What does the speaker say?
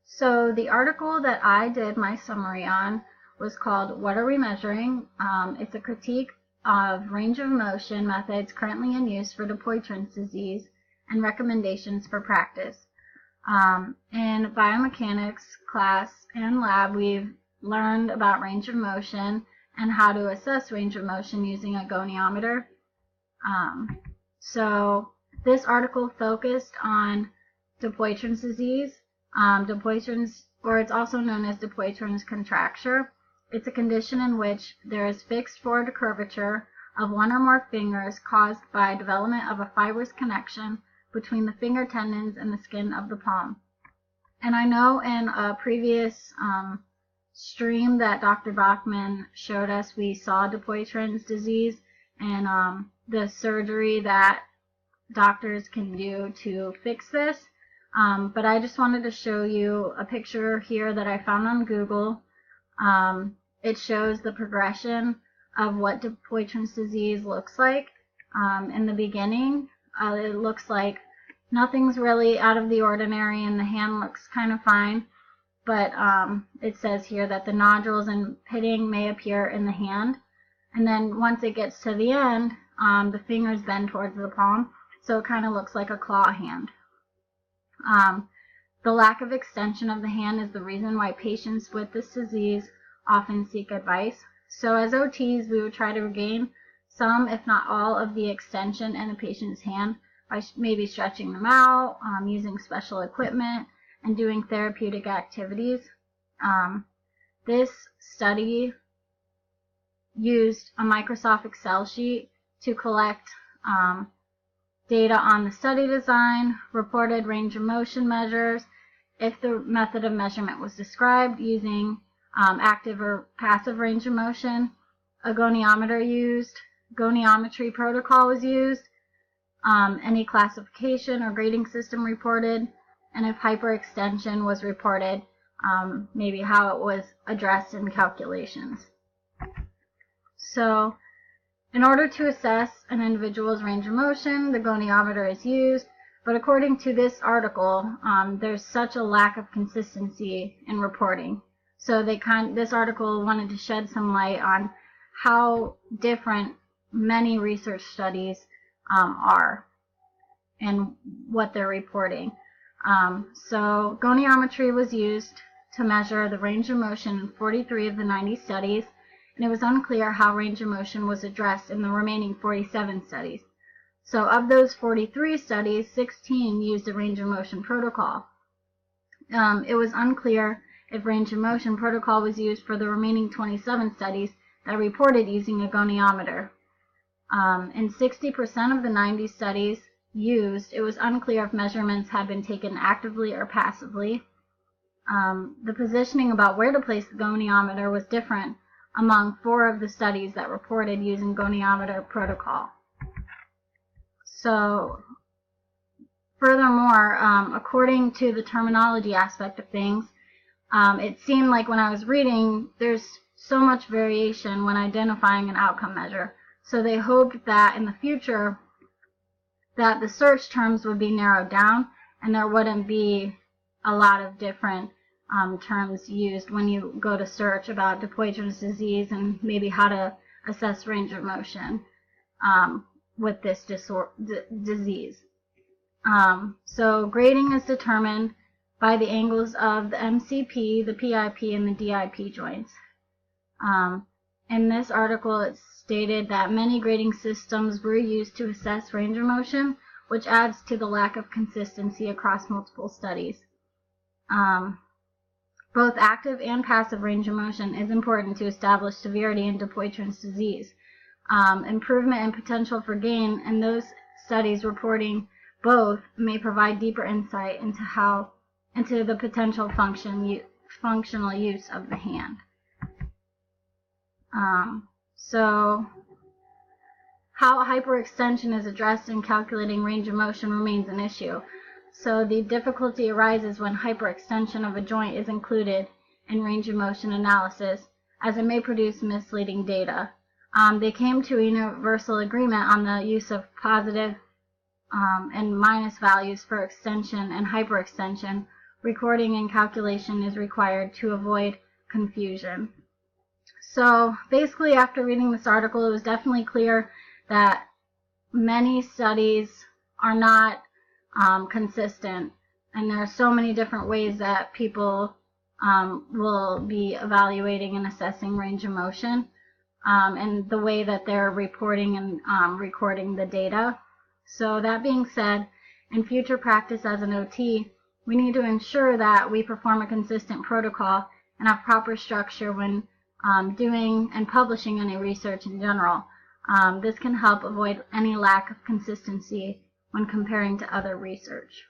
So the article that I did my summary on was called "What Are We Measuring?" It's a critique of range of motion methods currently in use for Dupuytren's disease and recommendations for practice. In biomechanics class and lab, we've learned about range of motion and how to assess range of motion using a goniometer. So this article focused on Dupuytren's disease. Dupuytren's, or it's also known as Dupuytren's contracture. It's a condition in which there is fixed forward curvature of one or more fingers caused by development of a fibrous connection between the finger tendons and the skin of the palm. And I know in a previous stream that Dr. Bachman showed us, we saw Dupuytren's disease and the surgery that doctors can do to fix this. But I just wanted to show you a picture here that I found on Google. It shows the progression of what Dupuytren's disease looks like. In the beginning, it looks like nothing's really out of the ordinary and the hand looks kind of fine. But it says here that the nodules and pitting may appear in the hand. And then once it gets to the end, the fingers bend towards the palm. So it kind of looks like a claw hand. The lack of extension of the hand is the reason why patients with this disease often seek advice. So as OTs, we would try to regain some, if not all, of the extension in the patient's hand by maybe stretching them out, using special equipment, and doing therapeutic activities. This study used a Microsoft Excel sheet to collect data on the study design, reported range of motion measures, if the method of measurement was described using active or passive range of motion, a goniometer used, goniometry protocol was used, any classification or grading system reported, and if hyperextension was reported, maybe how it was addressed in calculations. So in order to assess an individual's range of motion, the goniometer is used, but according to this article, there's such a lack of consistency in reporting. So this article wanted to shed some light on how different many research studies are and what they're reporting. So goniometry was used to measure the range of motion in 43 of the 90 studies, and it was unclear how range of motion was addressed in the remaining 47 studies. So of those 43 studies, 16 used a range of motion protocol. It was unclear if range of motion protocol was used for the remaining 27 studies that reported using a goniometer. In 60% of the 90 studies used, it was unclear if measurements had been taken actively or passively. The positioning about where to place the goniometer was different among 4 of the studies that reported using goniometer protocol. So, furthermore, according to the terminology aspect of things, it seemed like when I was reading, there's so much variation when identifying an outcome measure. So they hoped that in the future that the search terms would be narrowed down and there wouldn't be a lot of different terms used when you go to search about Dupuytren's disease and maybe how to assess range of motion with this disease. So grading is determined by the angles of the MCP, the PIP, and the DIP joints. In this article, it stated that many grading systems were used to assess range of motion, which adds to the lack of consistency across multiple studies. Both active and passive range of motion is important to establish severity in Dupuytren's disease. Improvement and potential for gain in those studies reporting both may provide deeper insight into the potential functional use of the hand. So how hyperextension is addressed in calculating range of motion remains an issue. So the difficulty arises when hyperextension of a joint is included in range of motion analysis, as it may produce misleading data. They came to a universal agreement on the use of positive and minus values for extension and hyperextension, recording and calculation is required to avoid confusion. So basically, after reading this article, it was definitely clear that many studies are not consistent, and there are so many different ways that people will be evaluating and assessing range of motion, and the way that they're reporting and recording the data. So that being said, in future practice as an OT, we need to ensure that we perform a consistent protocol and have proper structure when doing and publishing any research in general. This can help avoid any lack of consistency when comparing to other research.